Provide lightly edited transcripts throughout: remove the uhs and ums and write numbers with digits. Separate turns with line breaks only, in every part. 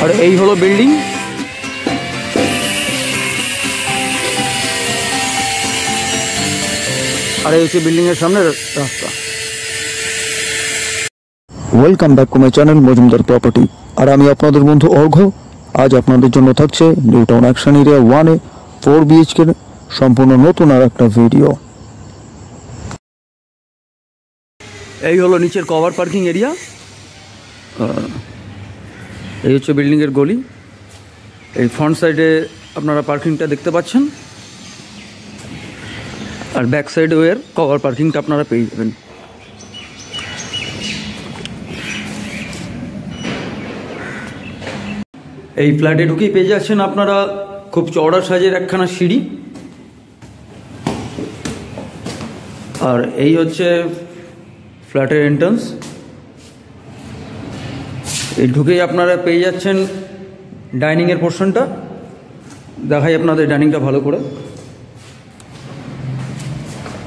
আর এই হলো বিল্ডিং। আর এই হচ্ছে বিল্ডিং এর সামনে রাস্তা।
Welcome back to my channel Majumdar Property. আর আমি আপনাদের বন্ধু অর্ঘ্য। আজ আপনাদের জন্য থাকছে নিউ টাউন অ্যাকশন এরিয়া 1-এ 4 BHK সম্পূর্ণ নতুন আর একটা ভিডিও।
এই হলো নিচের কভার পার্কিং এরিয়া। এই হচ্ছে বিল্ডিংয়ের গলি। এই ফ্রন্ট সাইডে আপনারা পার্কিংটা দেখতে পাচ্ছেন, আর ব্যাক সাইডে এর কভার পার্কিংটা আপনারা পেয়ে যাবেন। এই ফ্ল্যাটে ঢুকেই পেয়ে যাচ্ছেন আপনারা খুব চওড়া সাইজের একখানা সিঁড়ি। আর এই হচ্ছে ফ্ল্যাটের এন্ট্রান্স। এই ঢুকেই আপনারা পেয়ে যাচ্ছেন ডাইনিংয়ের পোর্শনটা। দেখাই আপনাদের ডাইনিংটা ভালো করে।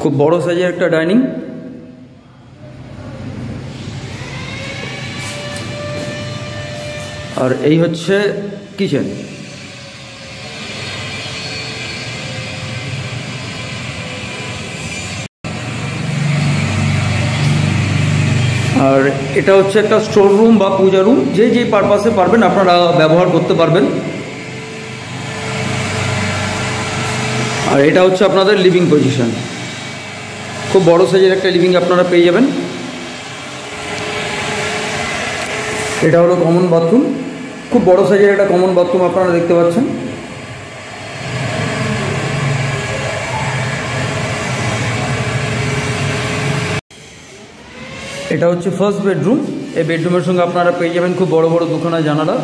খুব বড় সাইজের একটা ডাইনিং। আর এই হচ্ছে কিচেন। আর এটা হচ্ছে একটা স্টোর রুম বা পূজা রুম, যে যে পারপাসে পারবেন আপনারা ব্যবহার করতে পারবেন। আর এটা হচ্ছে আপনাদের লিভিং পজিশন। খুব বড় সাইজের একটা লিভিং আপনারা পেয়ে যাবেন। এটা হলো কমন বাথরুম। খুব বড় সাইজের একটা কমন বাথরুম আপনারা দেখতে পাচ্ছেন। এটা হচ্ছে ফার্স্ট বেডরুম। এই বেডরুমের সঙ্গে আপনারা পেয়ে যাবেন খুব বড় বড় দুখানা জানালা।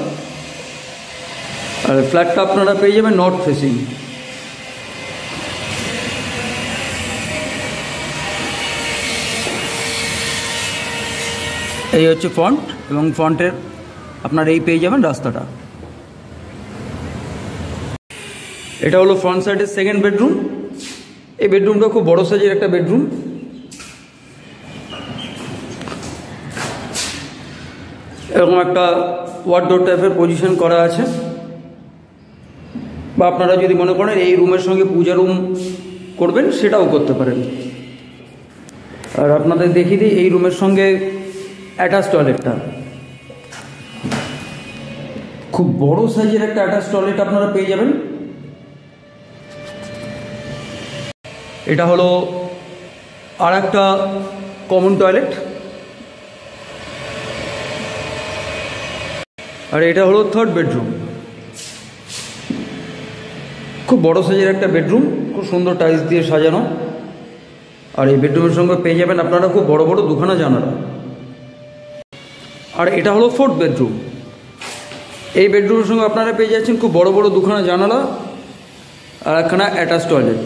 আর ফ্ল্যাটটা আপনারা পেয়ে যাবেন নর্থ ফেসিং। এই হচ্ছে ফ্রন্ট, এবং ফ্রন্টের আপনারা এই পেয়ে যাবেন রাস্তাটা। এটা হলো ফ্রন্ট সাইডের সেকেন্ড বেডরুম। এই বেডরুমটা খুব বড় সাইজের একটা বেডরুম। এরকম একটা ওয়ার্ডরোব টাইপের পজিশন করা আছে, বা আপনারা যদি মনে করেন এই রুমের সঙ্গে পূজা রুম করবেন সেটাও করতে পারেন। আর আপনাদের দেখিয়ে দিই এই রুমের সঙ্গে অ্যাটাচ টয়লেটটা। খুব বড় সাইজের একটা অ্যাটাচ টয়লেট আপনারা পেয়ে যাবেন। এটা হলো আর একটা কমন টয়লেট। আর এটা হলো থার্ড বেডরুম। খুব বড় সাইজের একটা বেডরুম, খুব সুন্দর টাইলস দিয়ে সাজানো। আর এই বেডরুমের সঙ্গে পেয়ে যাবেন আপনারা খুব বড় বড় দুখানা জানালা। আর এটা হলো ফোর্থ বেডরুম। এই বেডরুমের সঙ্গে আপনারা পেয়ে যাচ্ছেন খুব বড় বড় দুখানা জানালা আর একখানা attach toilet.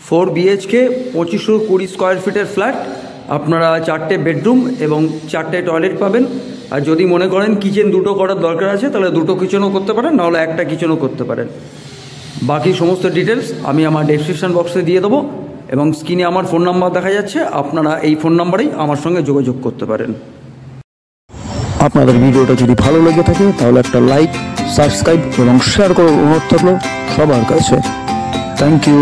Four BHK 2520 square ফিটের ফ্ল্যাট। আপনারা 4টে বেডরুম এবং 4টে টয়লেট পাবেন। আর যদি মনে করেন কিচেন দুটো করার দরকার আছে তাহলে দুটো কিচেনও করতে পারেন, নাহলে একটা কিচেনও করতে পারেন। বাকি সমস্ত ডিটেলস আমি আমার ডেসক্রিপশন বক্সে দিয়ে দেবো, এবং স্ক্রিনে আমার ফোন নাম্বার দেখা যাচ্ছে। আপনারা এই ফোন নাম্বারেই আমার সঙ্গে যোগাযোগ করতে পারেন।
আপনাদের ভিডিওটা যদি ভালো লেগে থাকে তাহলে একটা লাইক, সাবস্ক্রাইব এবং শেয়ার করার অনুরোধ থাকলো সবার কাছে। Thank you.